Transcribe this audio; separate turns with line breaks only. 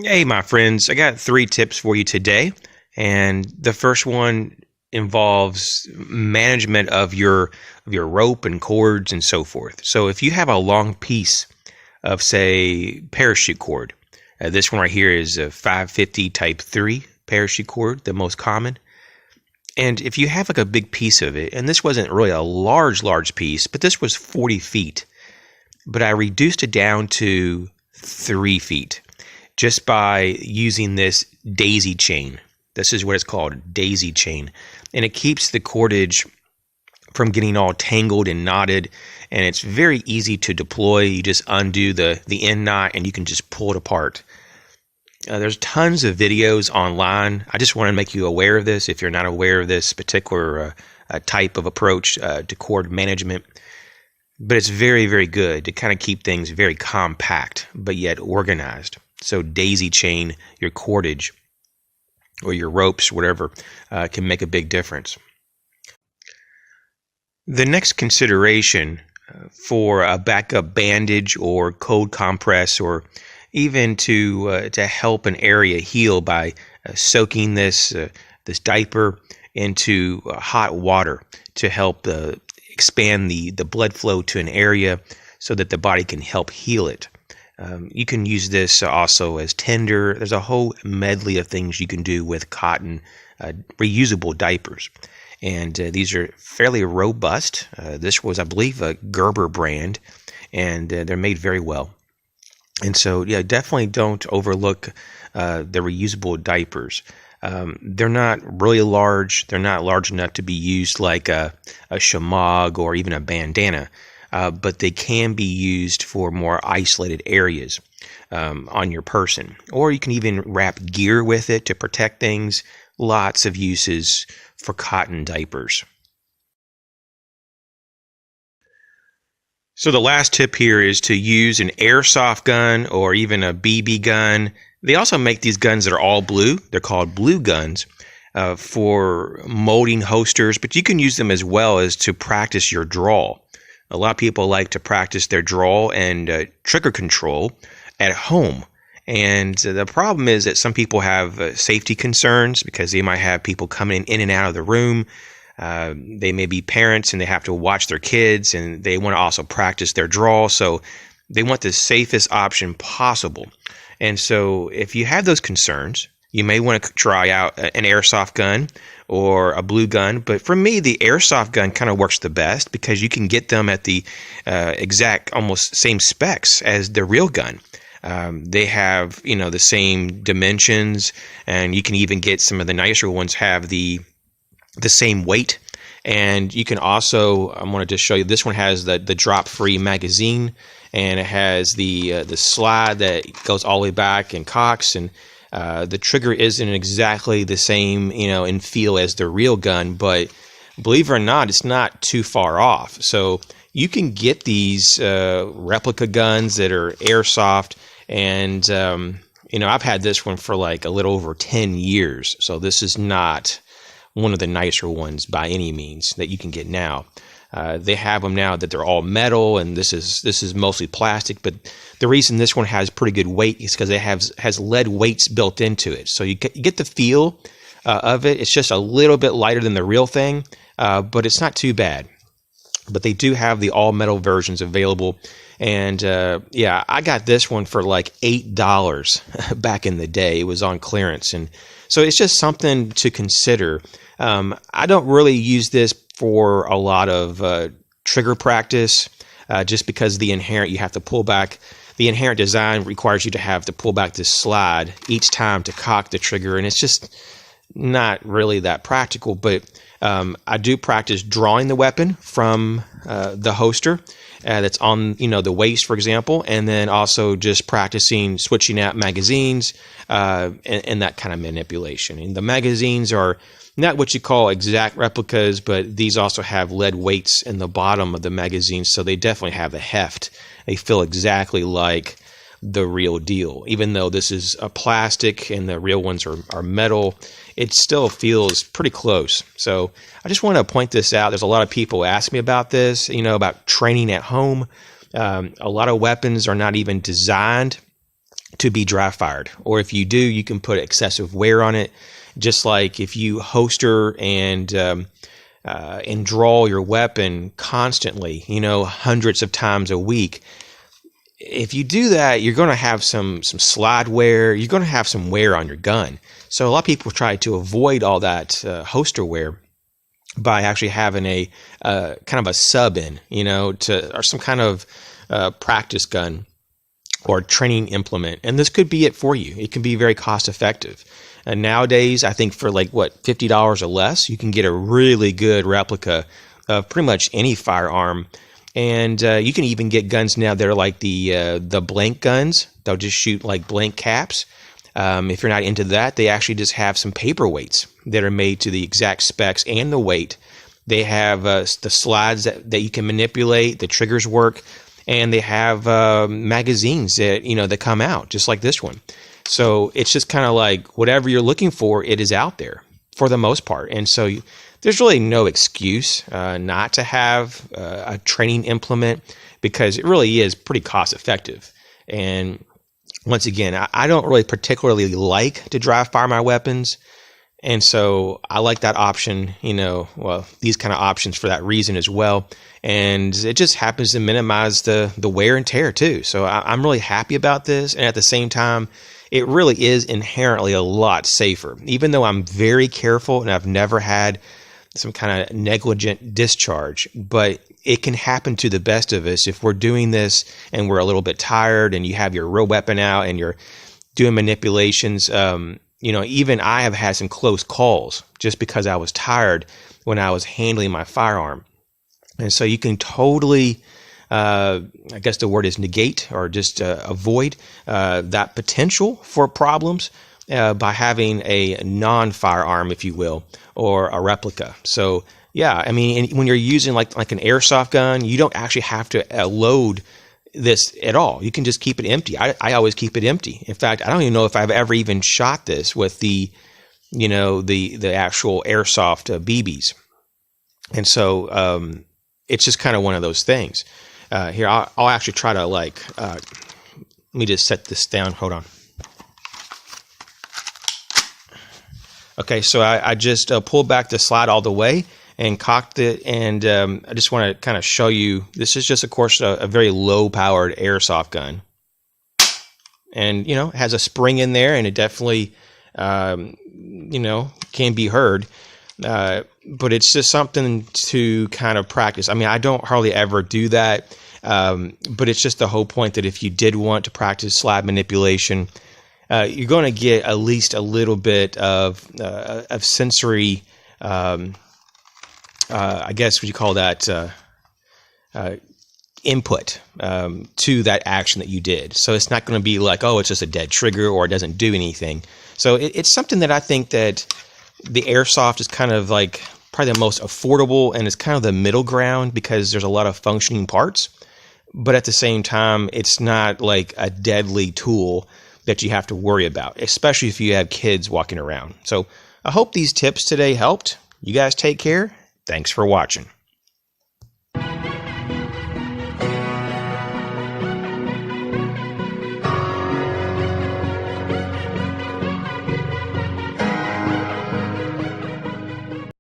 Hey, my friends, I got 3 tips for you today. And the first one involves management of your rope and cords and so forth. So if you have a long piece of, say, parachute cord, this one right here is a 550 type 3 parachute cord, the most common. And if you have like a big piece of it, and this wasn't really a large piece, but this was 40 feet, but I reduced it down to 3 feet. Just by using this daisy chain. This is what it's called, daisy chain. And it keeps the cordage from getting all tangled and knotted. And it's very easy to deploy. You just undo the end knot and you can just pull it apart. There's tons of videos online. I just want to make you aware of this if you're not aware of this particular type of approach to cord management. But it's very, very good to kind of keep things very compact, but yet organized. So daisy chain your cordage or your ropes, whatever, can make a big difference. The next consideration for a backup bandage or cold compress, or even to help an area heal by soaking this diaper into hot water to help expand the blood flow to an area so that the body can help heal it. You can use this also as tinder. There's a whole medley of things you can do with cotton reusable diapers. And these are fairly robust. This was, I believe, a Gerber brand, and they're made very well. And so, yeah, definitely don't overlook the reusable diapers. They're not really large. They're not large enough to be used like a shamag or even a bandana. But they can be used for more isolated areas on your person. Or you can even wrap gear with it to protect things. Lots of uses for cotton diapers. So the last tip here is to use an airsoft gun or even a BB gun. They also make these guns that are all blue. They're called blue guns for molding holsters, but you can use them as well as to practice your draw. A lot of people like to practice their draw and trigger control at home. And the problem is that some people have safety concerns because they might have people coming in and out of the room. They may be parents and they have to watch their kids, and they want to also practice their draw. So they want the safest option possible. And so if you have those concerns, you may want to try out an airsoft gun or a blue gun. But for me, the airsoft gun kind of works the best because you can get them at the exact, almost same specs as the real gun. They have, the same dimensions, and you can even get some of the nicer ones have the same weight. And you can also, I wanted to show you, this one has the drop-free magazine, and it has the slide that goes all the way back and cocks, and the trigger isn't exactly the same, in feel as the real gun, but believe it or not, it's not too far off. So you can get these replica guns that are airsoft, and I've had this one for like a little over 10 years. So this is not one of the nicer ones by any means that you can get now. They have them now that they're all metal, and this is mostly plastic. But the reason this one has pretty good weight is because it has lead weights built into it. So you get the feel of it. It's just a little bit lighter than the real thing, but it's not too bad. But they do have the all metal versions available. And I got this one for like $8 back in the day. It was on clearance, and so it's just something to consider. I don't really use this for a lot of trigger practice, just because you have to pull back. The inherent design requires you to have to pull back this slide each time to cock the trigger, and it's just not really that practical. But I do practice drawing the weapon from the holster that's on the waist, for example, and then also just practicing switching out magazines and that kind of manipulation. And the magazines are not what you call exact replicas, but these also have lead weights in the bottom of the magazine, so they definitely have the heft. They feel exactly like the real deal. Even though this is a plastic and the real ones are metal, it still feels pretty close. So I just want to point this out. There's a lot of people ask me about this, about training at home. A lot of weapons are not even designed to be dry fired. Or if you do, you can put excessive wear on it. Just like if you holster and draw your weapon constantly, hundreds of times a week. If you do that, you're going to have some slide wear. You're going to have some wear on your gun. So a lot of people try to avoid all that holster wear by actually having a kind of a sub in, or some kind of practice gun or training implement. And this could be it for you. It can be very cost effective. And nowadays, I think for $50 or less, you can get a really good replica of pretty much any firearm. And you can even get guns now that are like the blank guns. They'll just shoot like blank caps. If you're not into that, they actually just have some paperweights that are made to the exact specs and the weight. They have the slides that you can manipulate, the triggers work, and they have magazines that come out just like this one. So it's just kind of like whatever you're looking for, it is out there for the most part. And so there's really no excuse not to have a training implement, because it really is pretty cost effective. And once again, I don't really particularly like to dry fire my weapons. And so I like that option, these kind of options for that reason as well. And it just happens to minimize the wear and tear too. So I'm really happy about this. And at the same time, it really is inherently a lot safer. Even though I'm very careful and I've never had some kind of negligent discharge, but it can happen to the best of us if we're doing this and we're a little bit tired and you have your real weapon out and you're doing manipulations. Even I have had some close calls just because I was tired when I was handling my firearm. And so you can totally, I guess the word is negate, or just avoid that potential for problems by having a non-firearm, if you will, or a replica. So yeah, I mean, when you're using like an airsoft gun, you don't actually have to load this at all. You can just keep it empty. I always keep it empty. In fact, I don't even know if I've ever even shot this with the actual airsoft BBs. And so it's just kind of one of those things. Here, I'll actually try to let me just set this down. Hold on. Okay, so I just pulled back the slide all the way and cocked it, and I just want to kind of show you. This is just, of course, a very low-powered airsoft gun. And, it has a spring in there, and it definitely, can be heard. But it's just something to kind of practice. I mean, I don't hardly ever do that, but it's just the whole point that if you did want to practice slide manipulation, you're going to get at least a little bit of sensory, I guess what you call that, input to that action that you did. So it's not going to be like, oh, it's just a dead trigger or it doesn't do anything. So it's something that I think that the airsoft is kind of like probably the most affordable, and it's kind of the middle ground because there's a lot of functioning parts. But at the same time, it's not like a deadly tool that you have to worry about, especially if you have kids walking around. So I hope these tips today helped. You guys take care. Thanks for watching.